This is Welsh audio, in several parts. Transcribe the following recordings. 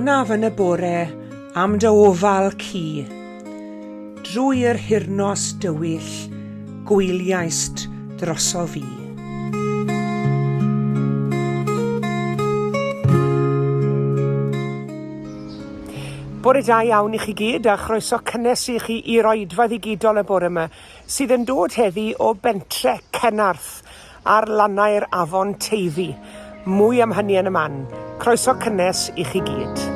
Anaf yn y bore am dy ofal ci, drwy'r hirnos dywyll gwyliaist droso fi. Bore da iawn i chi gyd a chroeso cynnes i chi i'r oedfa ddigidol y bore yma sydd yn dod heddi o bentre Cenarth ar lannau'r Afon Teifi. Mwy am hynny yn y man. Croeso cynnes i chi gyd.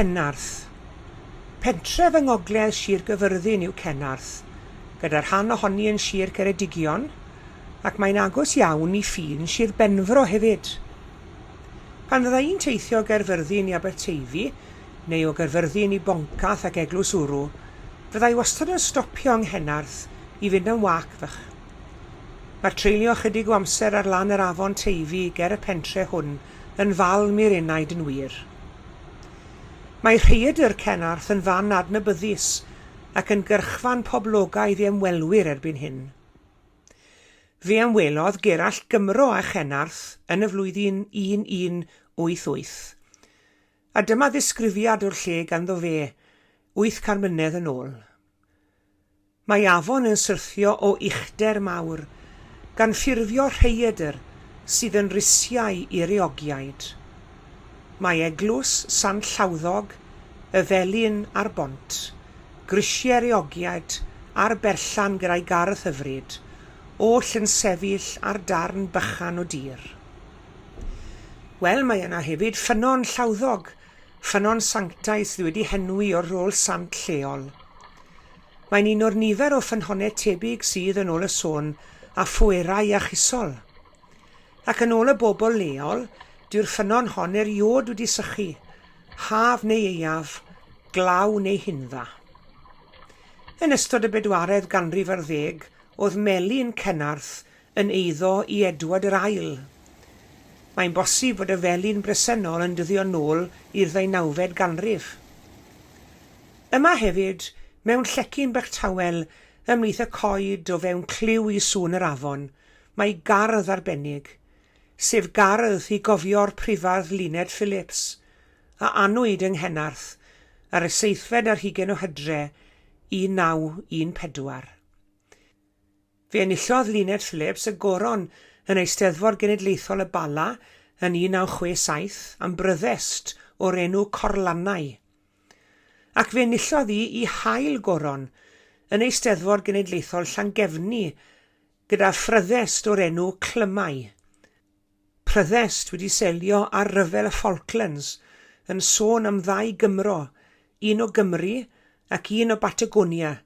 Cenarth. Pentref yng ngogledd Sir Gyfyrddin yw Cenarth, gyda'r rhan ohoni yn Sir Ceredigion, ac mae'n agos iawn i ffin Sir Benfro hefyd. Pan fydda i'n teithio o Gerfyrddin i Aberteifi, neu o Gerfyrddin i Boncath ac Eglwys Wrw, fydda i wastad yn stopio yng Nghenarth i fynd yn wac fach. Mae'r treulio chydig o amser ar lan yr Afon Teifi ger y pentre hwn yn fal Merenaid yn wir. Mae rhaeadr Cenarth yn fan adnabyddus ac yn gyrchfan poblogaidd i ymwelwyr erbyn hyn. Fe ymwelodd Gerallt Gymro a Cenarth yn y flwyddyn 1188, a dyma ddisgrifiad o'r lle ganddo fe 800 mlynedd yn ôl. Mae afon yn syrthio o uchder mawr, gan ffurfio rhaeadr sydd yn risiau i'r eogiaid. Mae eglws Sant Llawddog, y felyn a'r bont, grisiau'r eogiad a'r berllan gyda'i gardd hyfryd, oll yn sefyll ar darn bychan o dir. Wel, mae yna hefyd ffynon llawddog, ffynon sanctais wedi henwi o'r rôl sant lleol. Mae'n un o'r nifer o ffynhonnau tebyg sydd yn ôl y sôn a phwerau a chusol. Ac yn ôl y bobl leol, dyw'r ffynon hon eriod wedi sychu, haf neu eiaf, glaw neu hindda. Yn ystod y 4edd ganrif ar 10, oedd melyn Cenarth yn eiddo i Edward yr Ail. Mae'n bosib bod y felyn bresennol yn dyddio nôl i'r 19fed ganrif. Yma hefyd, mewn llecyn bach tawel ymhlith y coed o fewn cliw i sŵn yr afon, mae gardd arbennig, sef gardd i gofio'r prifardd Eluned Phillips, a anwyd yng Cenarth ar y 7fed ar 20 o Hydre 1914. Fe enillodd Eluned Phillips y goron yn Eisteddfod Genedlaethol y Bala yn 1967 am bryddest o'r enw Corlannau. Ac fe enillodd i hail goron yn Eisteddfod Genedlaethol Llangefni gyda phryddest o'r enw Clymau. Pryddest wedi selio ar ryfel y Falklands yn sôn am 2 Gymro, un o Gymru ac un o Batagonia,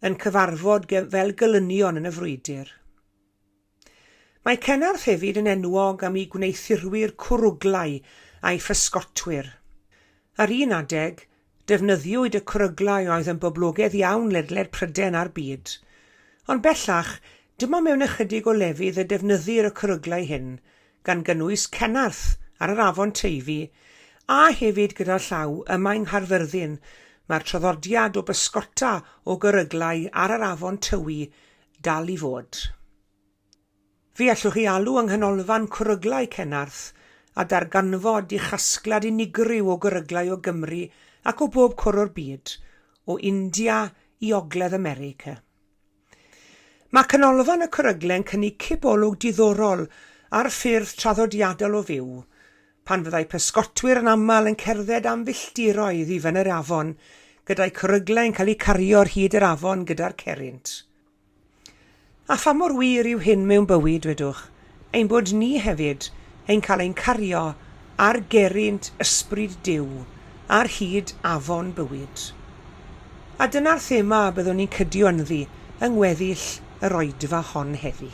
yn cyfarfod fel gelynion yn y frwydr. Mae Cenarth hefyd yn enwog am ei gwneithurwyr cwrwglau a'i physgotwyr. Ar un adeg, defnyddiwyd y cwrwglau oedd yn boblogaidd iawn ledled Prydain a'r byd, ond bellach, dyma mewn ychydig o lefydd y defnyddir y cwrwglau hyn, gan gynnwys Cenarth ar yr afon Teifi, a hefyd gyda llaw yma yng Nghaerfyrddin, mae'r traddodiad o bysgota o gyryglau ar yr afon Tywi dal i fod. Fe allwch chi alw yng nghanolfan cwryglau Cenarth a darganfod i chasgliad unigryw o gyryglau o Gymru ac o bob cwr o'r byd, o India i Ogledd America. Mae canolfan y cwrygau'n cynnig cibolwg diddorol ar ffyrdd traddodiadol o fyw, pan fyddai pysgotwyr yn aml yn cerdded am filltiroedd i fyny'r afon, gyda'i cwryglau'n cael eu cario ar hyd yr afon gyda'r cerynt. A pha mor wir yw hyn mewn bywyd, wedwch, ein bod ni hefyd ein cael ein cario ar gerynt ysbryd Duw, ar hyd afon bywyd. A dyna'r thema byddwn ni'n cydio ynddi yng ngweddill yr oedfa hon heddi.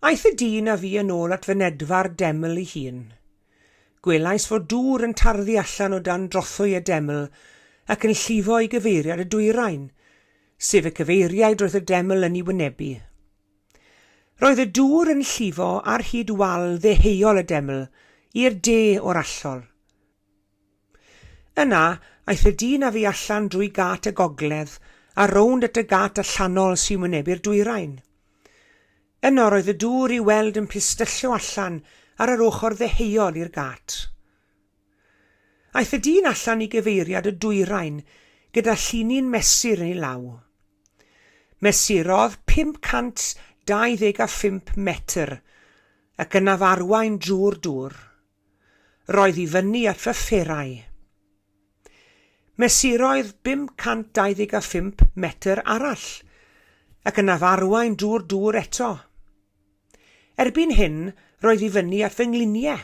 Aeth y dyn a fi yn ôl at fy nedfa'r deml ei hun. Gwelais fod dŵr yn tarddu allan o dan drothwy y deml ac yn llifo i gyfeiriad y dwyrain, sef y cyfeiriad roedd y deml yn ei wynebu. Roedd y dŵr yn llifo ar hyd wal ddeheuol y deml i'r de o'r allol. Yna, aeth y dyn a fi allan drwy gat y gogledd a rownd at y gat allanol sy'n wynebu'r dwyrain. Yno roedd y dŵr i weld yn pistyllo allan ar yr ochr ddeheuol i'r gat. Aeth y dyn allan i gyfeiriad y dwyrain gyda llinyn mesur yn ei law. Mesurodd 525 metr ac yna farwain drwy'r dŵr. Roedd i fyny at fy fferau. Mesuroedd 525 metr arall ac yna farwain drwy'r dŵr eto. Erbyn hyn, roedd i fyny at fy ngluniau.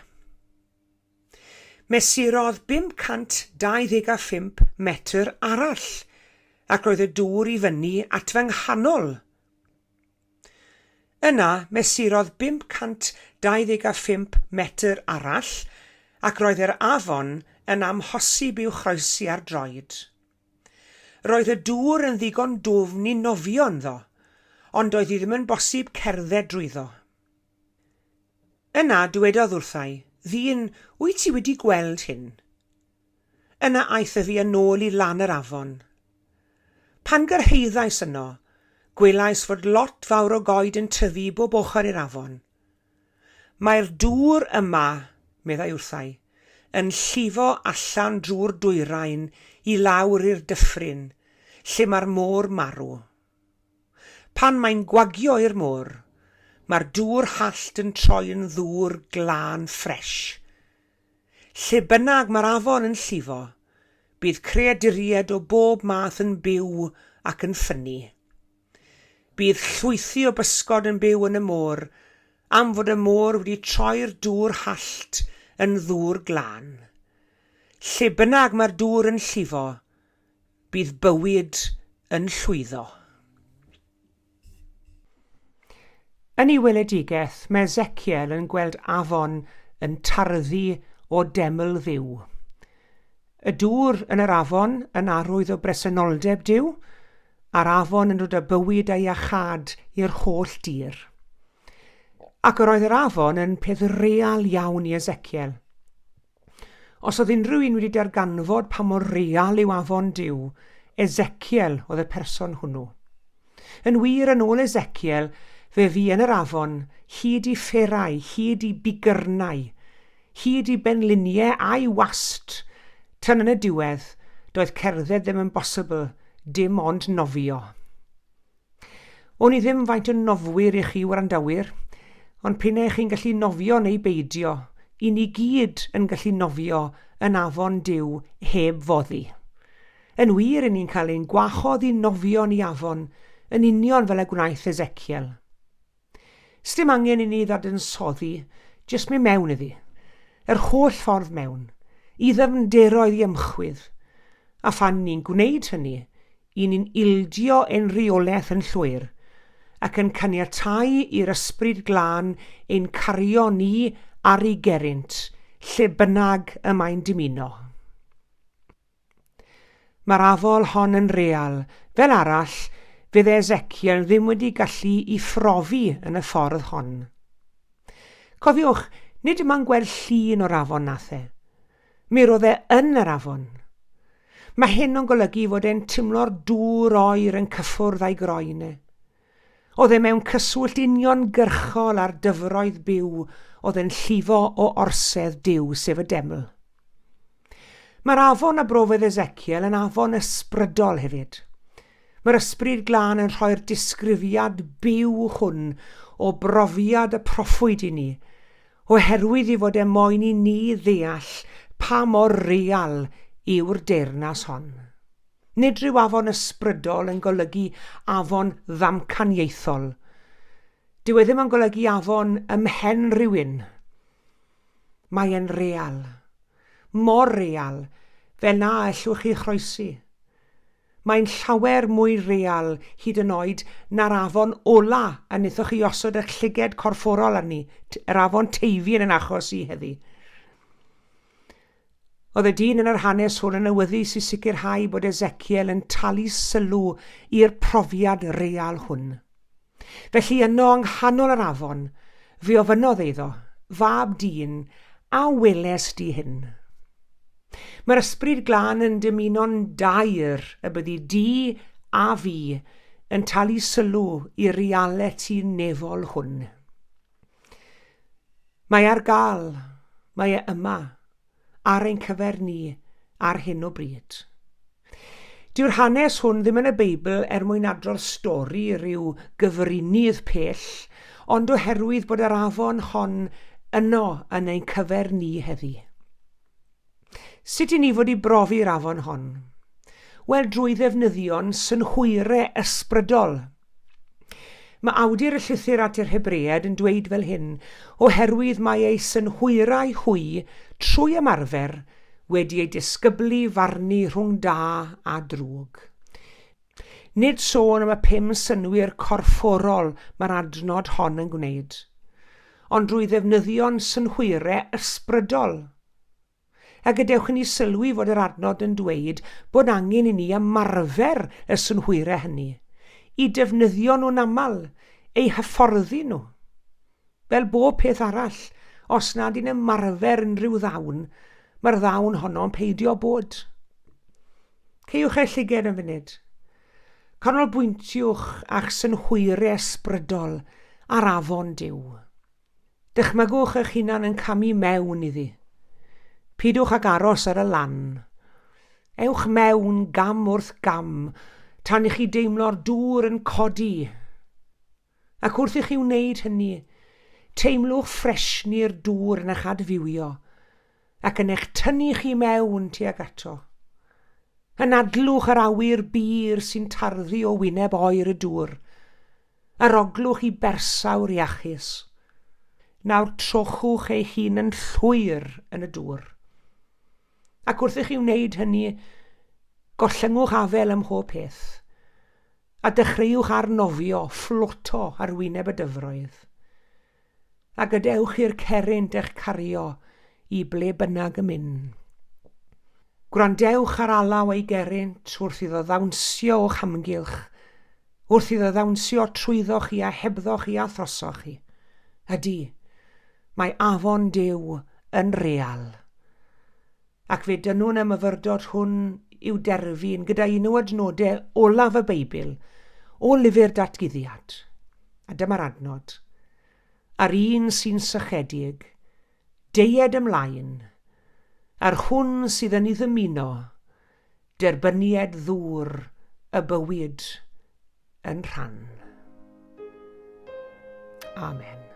Mesurodd 525 metr arall ac roedd y dŵr i fyny at fy nghanol. Yna mesurodd 525 metr arall ac roedd yr afon yn amhosib i'w chroesi ar droed. Roedd y dŵr yn ddigon dwfn i nofio ynddo, ond doedd hi ddim yn bosib cerdded drwyddo. Yna dywedodd wrthai, ddyn, wyt ti wedi gweld hyn? Yna aeth y fi yn ôl i lan yr afon. Pan gyrhaeddais yno, gwelais fod lot fawr o goed yn tyfu bob ochr i'r afon. Mae'r dŵr yma, meddai wrthai, yn llifo allan drwy'r dwyrain i lawr i'r dyffryn, lle mae'r môr marw. Pan mae'n gwagio i'r môr, mae'r dŵr hallt yn troi yn ddŵr glân ffres. Lle bynnag mae'r afon yn llifo, bydd creaduried o bob math yn byw ac yn ffynnu. Bydd llwythi o bysgod yn byw yn y môr, am fod y môr wedi troi'r dŵr hallt yn ddŵr glân. Lle bynnag mae'r dŵr yn llifo, bydd bywyd yn llwyddo. Yn ei weledigaeth, mae Ezekiel yn gweld afon yn tarddu o deml dduw. Y dŵr yn yr afon yn arwydd o bresenoldeb Duw, a'r afon yn dod â bywyd a iachad i'r holl dir. Ac yr oedd yr afon yn peth real iawn i Ezekiel. Os oedd unrhyw un wedi darganfod pa mor real yw afon Duw, Ezekiel oedd y person hwnnw. Yn wir yn ôl Ezekiel, fe fi yn yr afon, hyd i fferau, hyd i bigyrnau, hyd i benluniau a'i Awst, tan yn y diwedd, doedd cerdded ddim yn bosibl, dim ond nofio. O'n i ddim faint o nofwyr i chi wrandawyr, ond p'un chi'n gallu nofio neu beidio, i ni gyd yn gallu nofio yn afon Duw heb foddi. Yn wir, yn ni'n cael ein gwachodd i nofio yn ei afon, yn union fel y gwnaeth Ezekiel. Sdim angen i ni ddadansoddi, jyst mynd mewn iddi, yr holl ffordd mewn, i ddyfnderoedd i ymchwedd, a phan ni'n gwneud hynny, i ni'n ildio ein reolaeth yn llwyr, ac yn caniatáu i'r ysbryd glân ein cario ni ar ei gerint, lle bynnag y mae'n dymuno. Mae'r afol hon yn real, fel arall, fydd Ezekiel ddim wedi gallu i phrofi yn y ffordd hon. Cofiwch, nid yma'n gweld llun o'r afon nath e. Mi roedd e yn yr afon. Mae hyn yn golygu fod e'n timlo'r dŵr oer yn cyffwrdd a'i groen e. Oedd e mewn cyswllt uniongyrchol ar dyfroedd byw oedd e'n llifo o orsedd Duw sef y deml. Mae'r afon a brofodd Ezekiel yn afon ysbrydol hefyd. Mae'r ysbryd glân yn rhoi'r disgrifiad byw hwn o brofiad y proffwyd i ni, oherwydd i fod e moyn i ni ddeall pa mor real yw'r deyrnas hon. Nid rhyw afon ysbrydol yn golygu afon ddamcaniaethol. Dyw e ddim yn golygu afon ymhen rhywun. Mae e'n real, mor real, fel na allwch chi chroesi. Mae'n llawer mwy real hyd yn oed na'r afon ola a wnaethoch chi osod eich llyged corfforol arni, yr afon Teifi yn achos i heddi. Oedd y dyn yn yr hanes hwn yn awyddus i sicrhau bod Ezekiel yn talu sylw i'r profiad real hwn. Felly yno yng nghanol yr afon, fe ofynodd iddo, fab dyn, a weles di hyn. Mae'r ysbryd glân yn dymuno'n dair y byddu di a fi yn talu sylw i'r realiti nefol hwn. Mae ar gael, mae e yma, ar ein cyfer ni ar hyn o bryd. Dyw'r hanes hwn ddim yn y Beibl mwyn adrodd stori rhyw gyfrinydd pell, ond oherwydd bod yr afon hon yno yn ein cyfer ni heddi. Sut i ni fod i brofi'r afon hon? Wel, drwy ddefnyddio'n synhwyrau ysbrydol. Mae awdur y llythyr at yr Hebreaid yn dweud fel hyn, oherwydd mae ei synhwyrau hwy trwy ymarfer wedi ei disgyblu farnu rhwng da a drwg. Nid sôn am y 5 synwyr corfforol mae'r adnod hon yn gwneud, ond drwy ddefnyddio'n synhwyrau ysbrydol. A gadewch i ni sylwi fod yr adnod yn dweud bod angen i ni ymarfer y synhwyrau hynny, i defnyddio nhw'n aml, ei hyfforddi nhw. Fel bob peth arall, os nad i'n ymarfer unrhyw ddawn, mae'r ddawn honno'n peidio bod. Ceiwch eich llyged yn funud. Canolbwyntiwch a'ch synhwyrau ysbrydol ar afon Duw. Dychmygwch eich hunan yn camu mewn iddi. Pidwch ag aros ar y lan. Ewch mewn gam wrth gam, tan i chi deimlo'r dŵr yn codi. Ac wrth i chi wneud hynny, teimlwch ffresni'r dŵr yn eich adfywio, ac yn eich tynnu chi mewn tuag ato. Anadlwch yr awyr bur sy'n tarddu o wyneb oer y dŵr, aroglwch i bersawr iachus. Nawr trochwch eich hun yn llwyr yn y dŵr. Ac wrth i chi wneud hynny, gollyngwch afel ym mhob peth, a dechreuwch arnofio, ffloto ar wyneb y dyfroedd. A gadewch i'r cerrynt eich cario i ble bynnag y mynd. Gwrandewch ar alaw ei gerrynt wrth iddo ddawnsio o'ch hamgylch, wrth iddo ddawnsio trwyddoch chi a hebddoch chi a throsoch chi. Ydy, mae afon Duw yn real. Ac fe dynwn y myfyrdod hwn i'w derfyn gyda un o adnodau olaf y Beibl o lyfr datguddiad. A dyma'r adnod. Ar un sy'n sychedig, deied ymlaen, ar hwn sydd yn ei ddymuno, derbyniad ddŵr y bywyd yn rhan. Amen.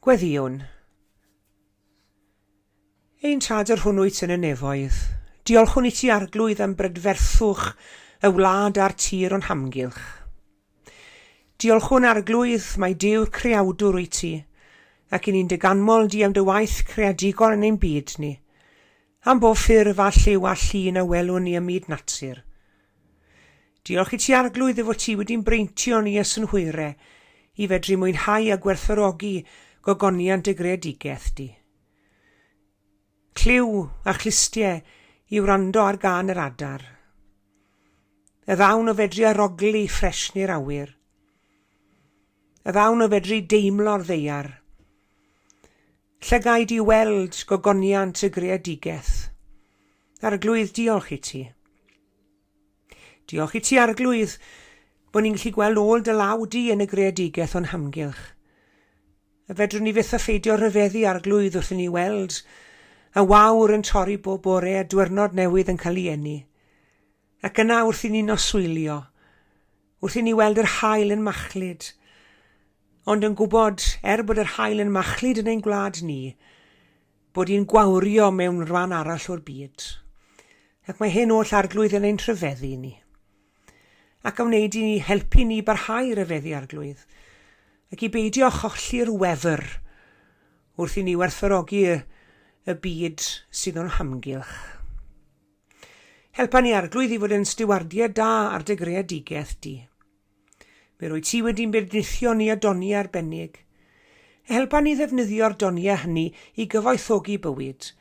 Gweddiwn. Ein tad yr hwnnwyt yn y nefoedd, diolchwn i ti arglwydd am brydferthwch y wlad a'r tir o'n hamgylch. Diolchwn arglwydd mae Duw creawdwr wyt ti, ac i ni'n dyganmol di am dy waith creadigol yn ein byd ni, am bob ffurf a lliw a llun a welwn ni ym myd natur. Diolch i ti arglwydd efo ti wedi'n breintio ni ys yn hwyrau, i fedru mwynhau a gwerthfawrogi gogoniant y greadigaeth di. Cliw a chlistiau i wrando ar gan yr adar. Y ddawn o fedru aroglu ffresni'r awyr. Y ddawn o fedru deimlo'r ddeiar. Llygau di weld gogoniant y greadigaeth. Arglwydd diolch i ti. Diolch i ti arglwydd bod ni'n gallu gweld ôl dy law di yn y greadigaeth o'n hamgylch. Y fedrwn ni fyth a pheidio rhyfeddu arglwydd wrth i ni weld a wawr yn torri bob bore a diwrnod newydd yn cael ei eni. Ac yna wrth i ni noswylio, wrth i ni weld yr haul yn machlud, ond yn gwybod, bod yr haul yn machlud yn ein gwlad ni, bod hi'n gwawrio mewn rhan arall o'r byd. Ac mae hyn oll arglwydd yn ein rhyfeddu ni. Ac am wneud i ni helpu ni barhau rhyfeddu arglwydd, ac i beidio cholli'r wefr wrth i ni werthfawrogi y byd sydd o'n hamgylch. Helpa ni arglwydd i fod yn stiwardiau da ar dy greadigaeth di. Fe rwy ti wedi'n benedithio ni a doniau arbennig. Helpa ni ddefnyddio'r doniau hynny i gyfoethogi bywyd,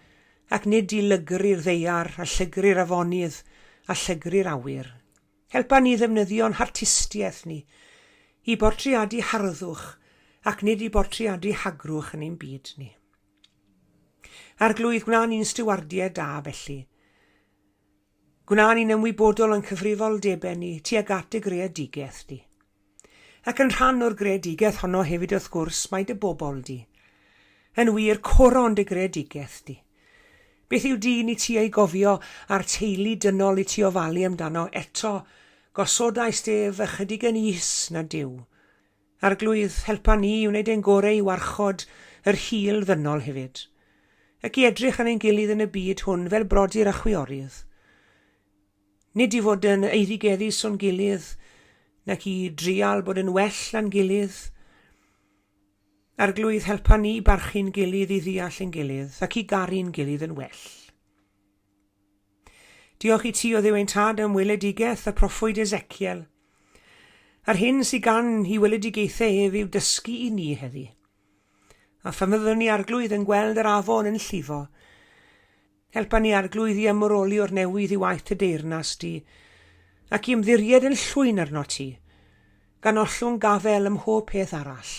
ac nid i lygru'r ddeiar a llygru'r afonydd a llygru'r awyr. Helpa ni ddefnyddio'n hartistiaeth ni i bortreadu harddwch ac nid i bortreadu hagrwch yn ein byd ni. Arglwydd, gwna ni'n stiwardiau da felly. Gwna ni'n ymwybodol yn cyfrifoldebau ni tuag at y greadigaeth di. Ac yn rhan o'r greadigaeth honno hefyd wrth gwrs mae dy bobl di. Yn wir coron dy greadigaeth di. Beth yw dyn i ti ei gofio a'r teulu dynol i ti ofalu amdano eto gosodais ef ychydig yn is na Duw. Arglwydd, helpa ni i wneud ein gorau i warchod yr hil ddynol hefyd, ac i edrych yn ein gilydd yn y byd hwn fel brodyr a chwiorydd. Nid i fod yn eiddigeddus o'n gilydd, nac i drial bod yn well na'n gilydd. Arglwydd, helpa ni barchu'n gilydd i ddeall yn gilydd, ac i garu'n gilydd yn well. Diolch i ti o Dduw ein tad am weledigaeth a proffwyd Ezekiel. A'r hyn sy'n gan i weledigaethau ef yw dysgu i ni heddi. A pham ni arglwydd yn gweld yr afon yn llifo. Helpa ni arglwydd i ymwroli o'r newydd i waith y deyrnas di, ac i ymddiried yn llwyn arno ti, gan ollwng gafel ym mhob peth arall,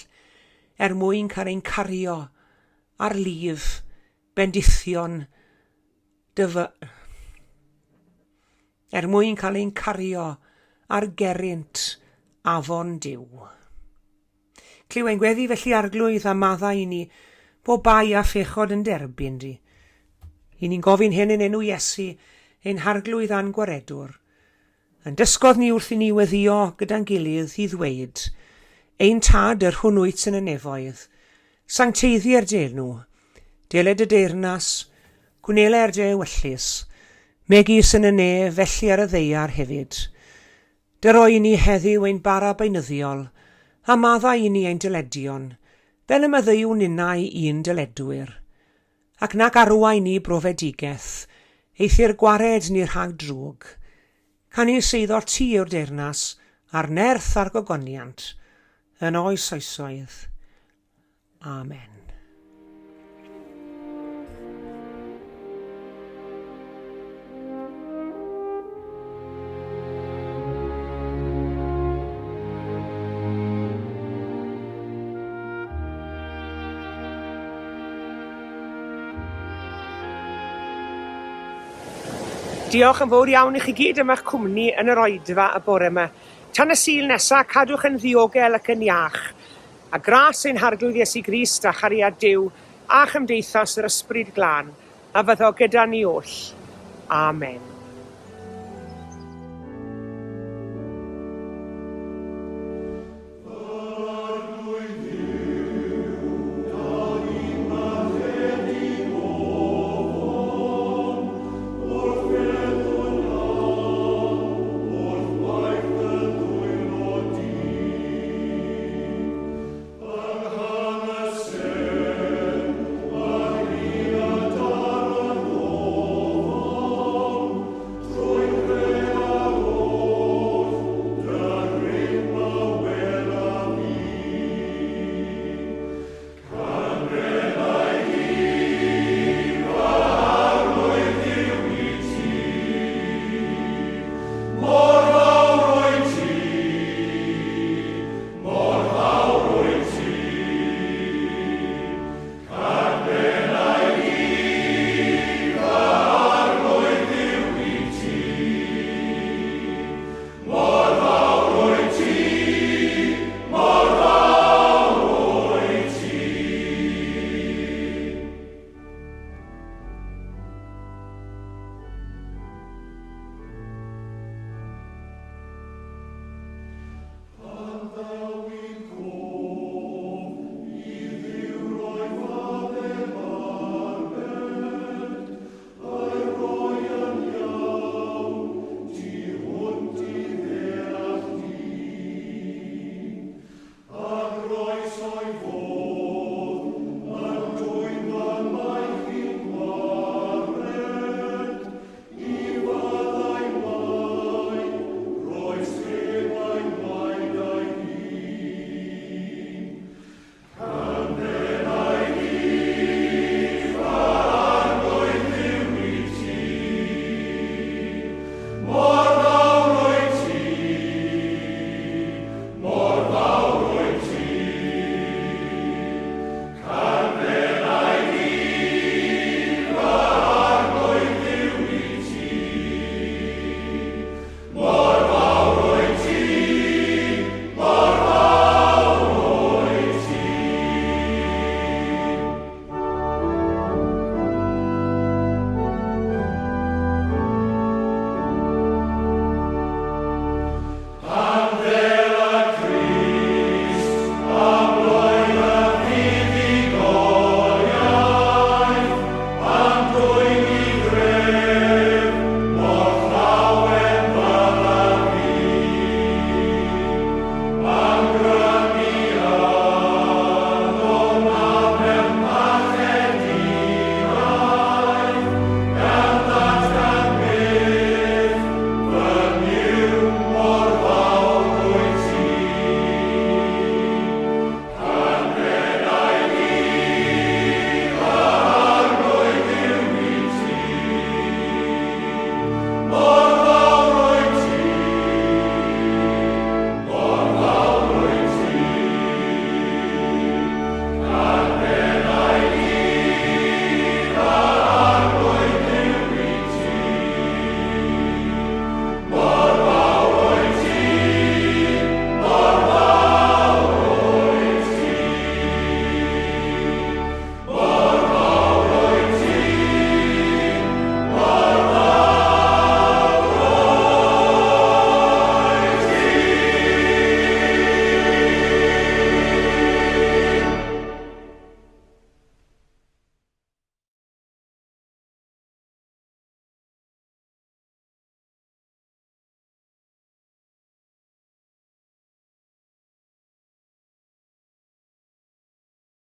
mwyn cael ein cario ar lif, bendithion, mwyn cael ein cario ar gerynt afon Duw. Cliw ein gweddi felly arglwydd a maddau i ni, bo bai a phechod yn derbyn di. I ni'n gofyn hyn yn enw Iesu, ein harglwydd a'n gwaredwr. Yn dysgodd ni wrth i ni weddio gyda'n gilydd i ddweud, ein tad yr hwnnwyt yn y nefoedd, sancteiddi'r enw, deled y deyrnas, gwnelau'r de wyllus, megis yn y ne felly ar y ddeiar hefyd. Dyroi ni heddiw ein bara beinyddiol, a maddau i ni ein dyledion, fel y meddyw ninnau un dyledwyr. Ac nac arwai ni brofedigaeth, eithi'r gwared ni rhag drwg. Can i seiddo ti yw'r deyrnas, a'r nerth a'r gogoniant, yn oes oesoedd. Amen. Diolch yn fawr iawn i chi gyd am eich cwmni yn yr oedfa y bore yma. Tan y Sul nesaf, cadwch yn ddiogel ac yn iach. A gras ein harglwydd Iesu Grist a chariad Duw a chymdeithas yr ysbryd glân, a fyddo gyda ni oll. Amen.